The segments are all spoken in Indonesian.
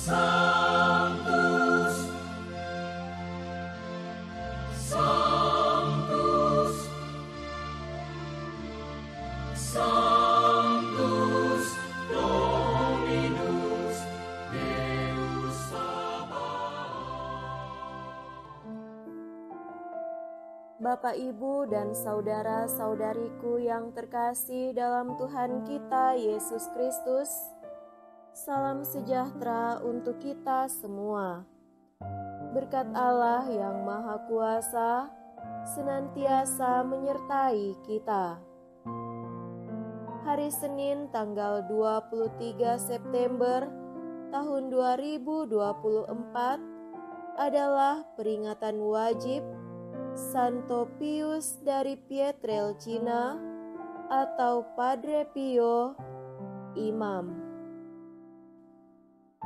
Sanctus, Sanctus, Sanctus Dominus Deus Sabaoth. Bapak, Ibu, dan saudara-saudariku yang terkasih dalam Tuhan kita Yesus Kristus, salam sejahtera untuk kita semua. Berkat Allah yang Maha Kuasa senantiasa menyertai kita. Hari Senin tanggal 23 September tahun 2024 adalah peringatan wajib Santo Pius dari Pietrelcina atau Padre Pio, Imam.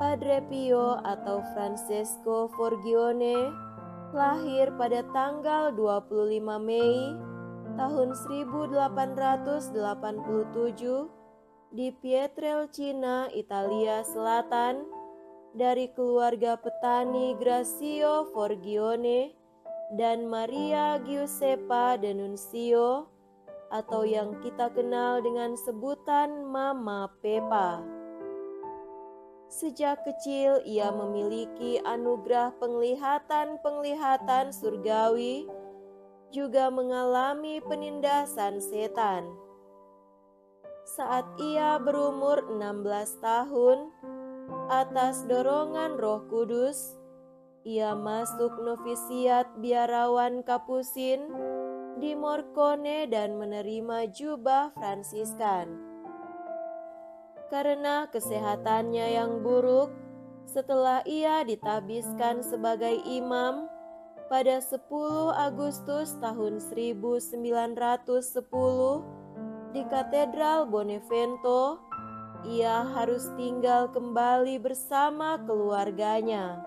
Padre Pio atau Francesco Forgione lahir pada tanggal 25 Mei tahun 1887 di Pietrelcina, Italia Selatan, dari keluarga petani Grazio Forgione dan Maria Giuseppa D'Annunzio atau yang kita kenal dengan sebutan Mama Pepa. Sejak kecil ia memiliki anugerah penglihatan surgawi, juga mengalami penindasan setan. Saat ia berumur 16 tahun, atas dorongan Roh Kudus, ia masuk novisiat biarawan Kapusin di Morcone dan menerima jubah Fransiskan. Karena kesehatannya yang buruk, setelah ia ditabiskan sebagai imam pada 10 Agustus tahun 1910 di Katedral Bonevento, ia harus tinggal kembali bersama keluarganya.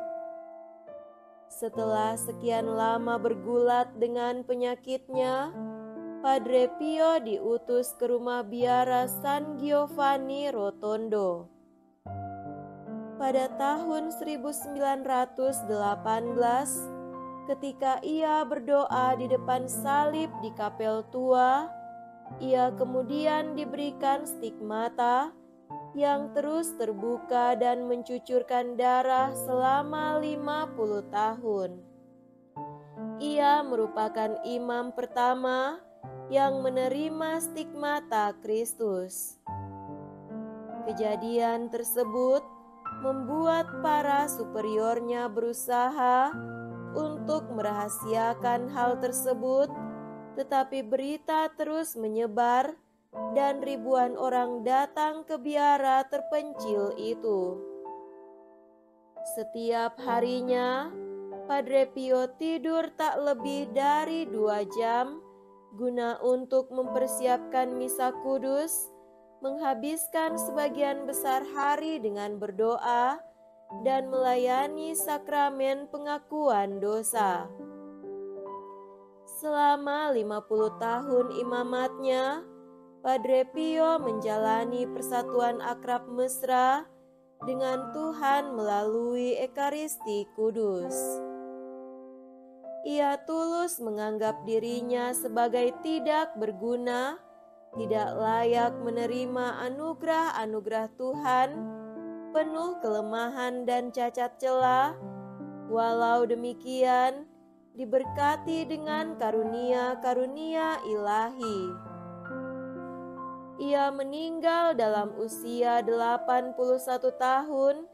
Setelah sekian lama bergulat dengan penyakitnya, Padre Pio diutus ke rumah biara San Giovanni Rotondo. Pada tahun 1918, ketika ia berdoa di depan salib di Kapel Tua, ia kemudian diberikan stigmata yang terus terbuka dan mencucurkan darah selama 50 tahun. Ia merupakan imam pertama yang menerima stigmata Kristus. Kejadian tersebut membuat para superiornya berusaha untuk merahasiakan hal tersebut, tetapi berita terus menyebar dan ribuan orang datang ke biara terpencil itu. Setiap harinya, Padre Pio tidur tak lebih dari 2 jam guna untuk mempersiapkan misa kudus, menghabiskan sebagian besar hari dengan berdoa, dan melayani sakramen pengakuan dosa. Selama 50 tahun imamatnya, Padre Pio menjalani persatuan akrab mesra dengan Tuhan melalui Ekaristi Kudus. Ia tulus menganggap dirinya sebagai tidak berguna, tidak layak menerima anugerah-anugerah Tuhan, penuh kelemahan dan cacat celah. Walau demikian, diberkati dengan karunia-karunia ilahi. Ia meninggal dalam usia 81 tahun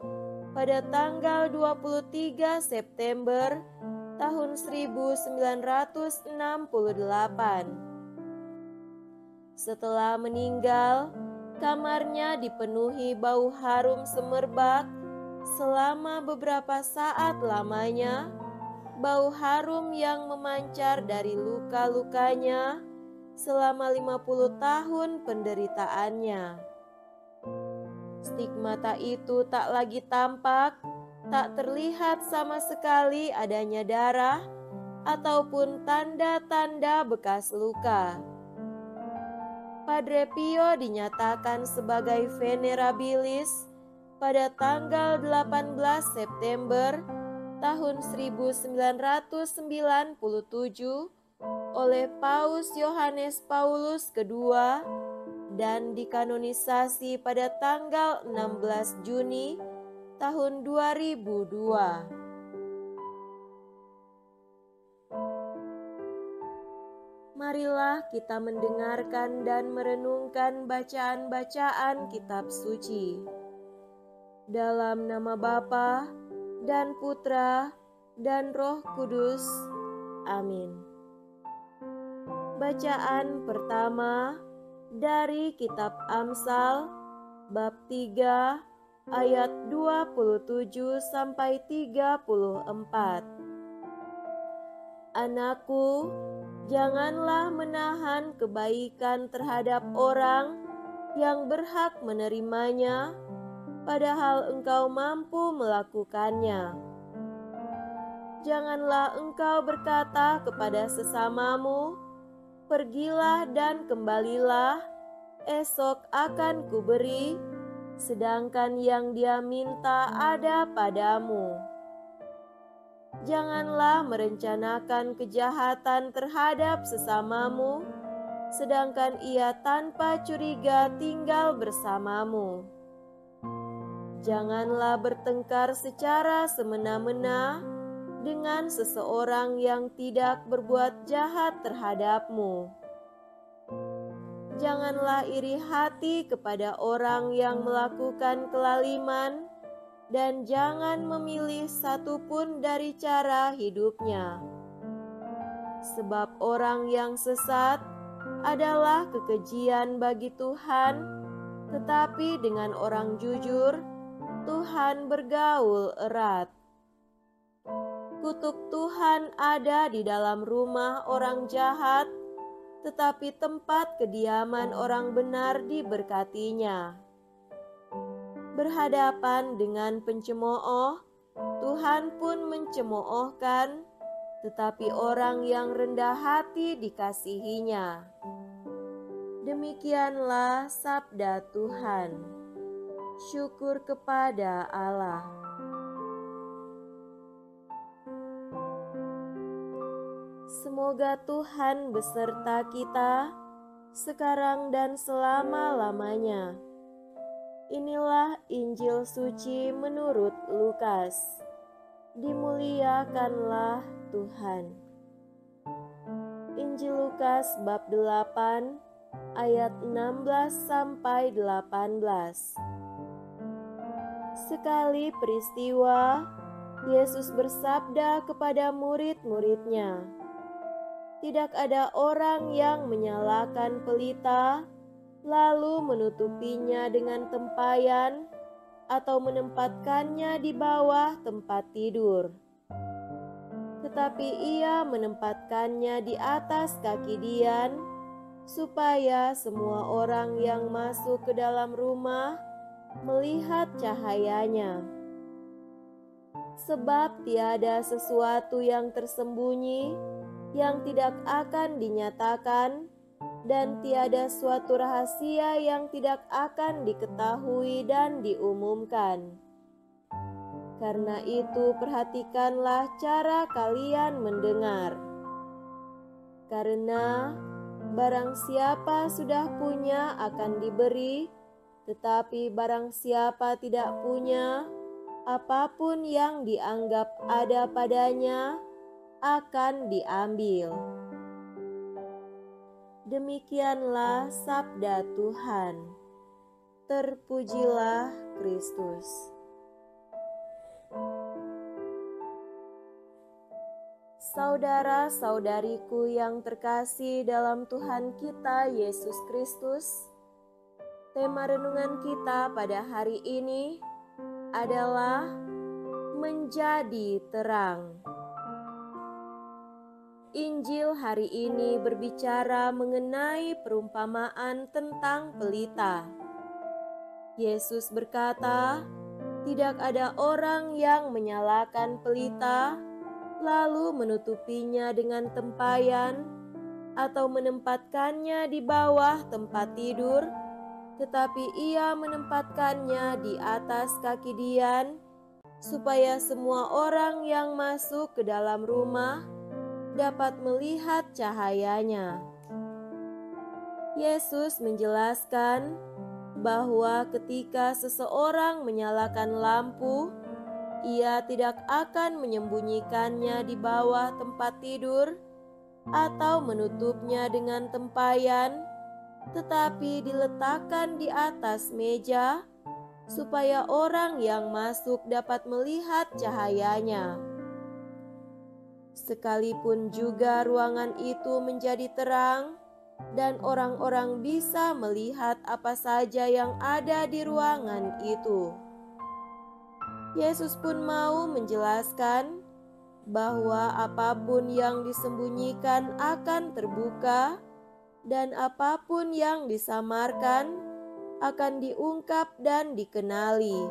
pada tanggal 23 September tahun 1968. Setelah meninggal, kamarnya dipenuhi bau harum semerbak selama beberapa saat lamanya, bau harum yang memancar dari luka-lukanya selama 50 tahun penderitaannya. Stigmata itu tak lagi tampak, tak terlihat sama sekali adanya darah ataupun tanda-tanda bekas luka. Padre Pio dinyatakan sebagai venerabilis pada tanggal 18 September tahun 1997 oleh Paus Yohanes Paulus II dan dikanonisasi pada tanggal 16 Juni tahun 2002. Marilah kita mendengarkan dan merenungkan bacaan-bacaan kitab suci. Dalam nama Bapa dan Putra dan Roh Kudus. Amin. Bacaan pertama dari kitab Amsal bab 3 ayat 27 sampai 34. Anakku, janganlah menahan kebaikan terhadap orang yang berhak menerimanya, padahal engkau mampu melakukannya. Janganlah engkau berkata kepada sesamamu, "Pergilah dan kembalilah, esok akan kuberi," sedangkan yang dia minta ada padamu. Janganlah merencanakan kejahatan terhadap sesamamu, sedangkan ia tanpa curiga tinggal bersamamu. Janganlah bertengkar secara semena-mena dengan seseorang yang tidak berbuat jahat terhadapmu. Janganlah iri hati kepada orang yang melakukan kelaliman, dan jangan memilih satupun dari cara hidupnya. Sebab orang yang sesat adalah kekejian bagi Tuhan, tetapi dengan orang jujur, Tuhan bergaul erat. Kutuk Tuhan ada di dalam rumah orang jahat, tetapi tempat kediaman orang benar diberkatinya. Berhadapan dengan pencemooh, Tuhan pun mencemoohkan, tetapi orang yang rendah hati dikasihinya. Demikianlah sabda Tuhan. Syukur kepada Allah. Semoga Tuhan beserta kita sekarang dan selama-lamanya. Inilah Injil suci menurut Lukas. Dimuliakanlah Tuhan. Injil Lukas bab 8 ayat 16 sampai 18. Sekali peristiwa, Yesus bersabda kepada murid-muridnya, "Tidak ada orang yang menyalakan pelita lalu menutupinya dengan tempayan atau menempatkannya di bawah tempat tidur. Tetapi ia menempatkannya di atas kaki dian, supaya semua orang yang masuk ke dalam rumah melihat cahayanya. Sebab tiada sesuatu yang tersembunyi yang tidak akan dinyatakan, dan tiada suatu rahasia yang tidak akan diketahui dan diumumkan. Karena itu perhatikanlah cara kalian mendengar. Karena barang siapa sudah punya akan diberi, tetapi barang siapa tidak punya, apapun yang dianggap ada padanya akan diambil." Demikianlah sabda Tuhan. Terpujilah Kristus. Saudara-saudariku yang terkasih dalam Tuhan kita Yesus Kristus, tema renungan kita pada hari ini adalah menjadi terang. Injil hari ini berbicara mengenai perumpamaan tentang pelita. Yesus berkata, "Tidak ada orang yang menyalakan pelita, lalu menutupinya dengan tempayan, atau menempatkannya di bawah tempat tidur, tetapi ia menempatkannya di atas kaki Dian, supaya semua orang yang masuk ke dalam rumah dapat melihat cahayanya. Yesus menjelaskan bahwa ketika seseorang menyalakan lampu, ia tidak akan menyembunyikannya di bawah tempat tidur atau menutupnya dengan tempayan, tetapi diletakkan di atas meja supaya orang yang masuk dapat melihat cahayanya. Sekalipun juga ruangan itu menjadi terang dan orang-orang bisa melihat apa saja yang ada di ruangan itu. Yesus pun mau menjelaskan bahwa apapun yang disembunyikan akan terbuka dan apapun yang disamarkan akan diungkap dan dikenali.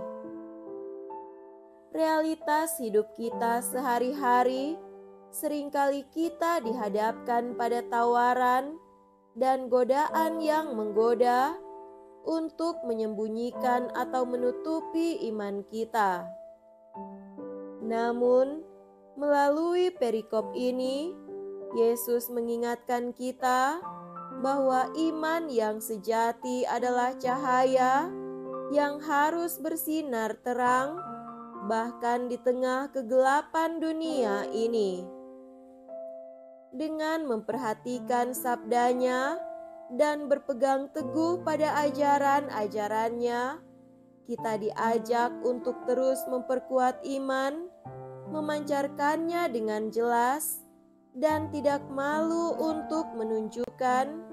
Realitas hidup kita sehari-hari, seringkali kita dihadapkan pada tawaran dan godaan yang menggoda untuk menyembunyikan atau menutupi iman kita. Namun, melalui perikop ini, Yesus mengingatkan kita bahwa iman yang sejati adalah cahaya yang harus bersinar terang, bahkan di tengah kegelapan dunia ini. Dengan memperhatikan sabdanya dan berpegang teguh pada ajaran-ajarannya, kita diajak untuk terus memperkuat iman, memancarkannya dengan jelas, dan tidak malu untuk menunjukkan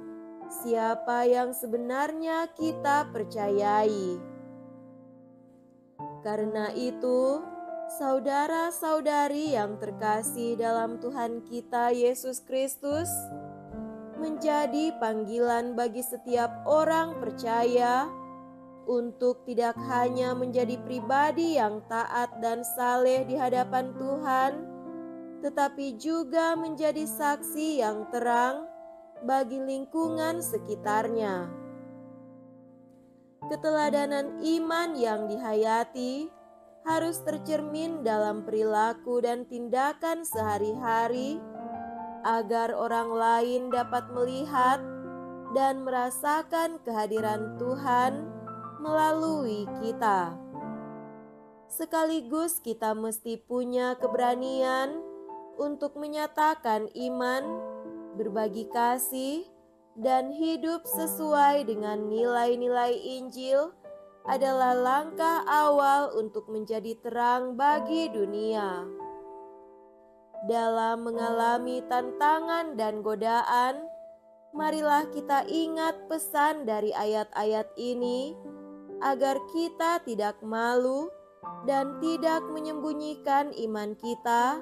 siapa yang sebenarnya kita percayai. Karena itu, saudara-saudari yang terkasih dalam Tuhan kita Yesus Kristus, menjadi panggilan bagi setiap orang percaya untuk tidak hanya menjadi pribadi yang taat dan saleh di hadapan Tuhan, tetapi juga menjadi saksi yang terang bagi lingkungan sekitarnya. Keteladanan iman yang dihayati harus tercermin dalam perilaku dan tindakan sehari-hari, agar orang lain dapat melihat dan merasakan kehadiran Tuhan melalui kita. Sekaligus kita mesti punya keberanian untuk menyatakan iman, berbagi kasih, dan hidup sesuai dengan nilai-nilai Injil adalah langkah awal untuk menjadi terang bagi dunia. Dalam mengalami tantangan dan godaan, marilah kita ingat pesan dari ayat-ayat ini agar kita tidak malu dan tidak menyembunyikan iman kita,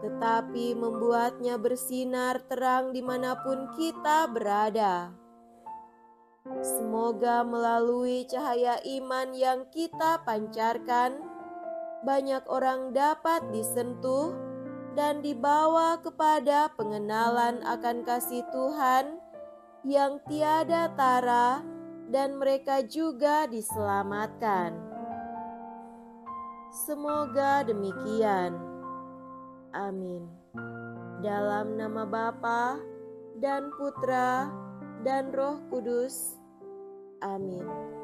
tetapi membuatnya bersinar terang dimanapun kita berada. Semoga melalui cahaya iman yang kita pancarkan, banyak orang dapat disentuh dan dibawa kepada pengenalan akan kasih Tuhan yang tiada tara, dan mereka juga diselamatkan. Semoga demikian. Amin. Dalam nama Bapa dan Putra dan Roh Kudus. Amin.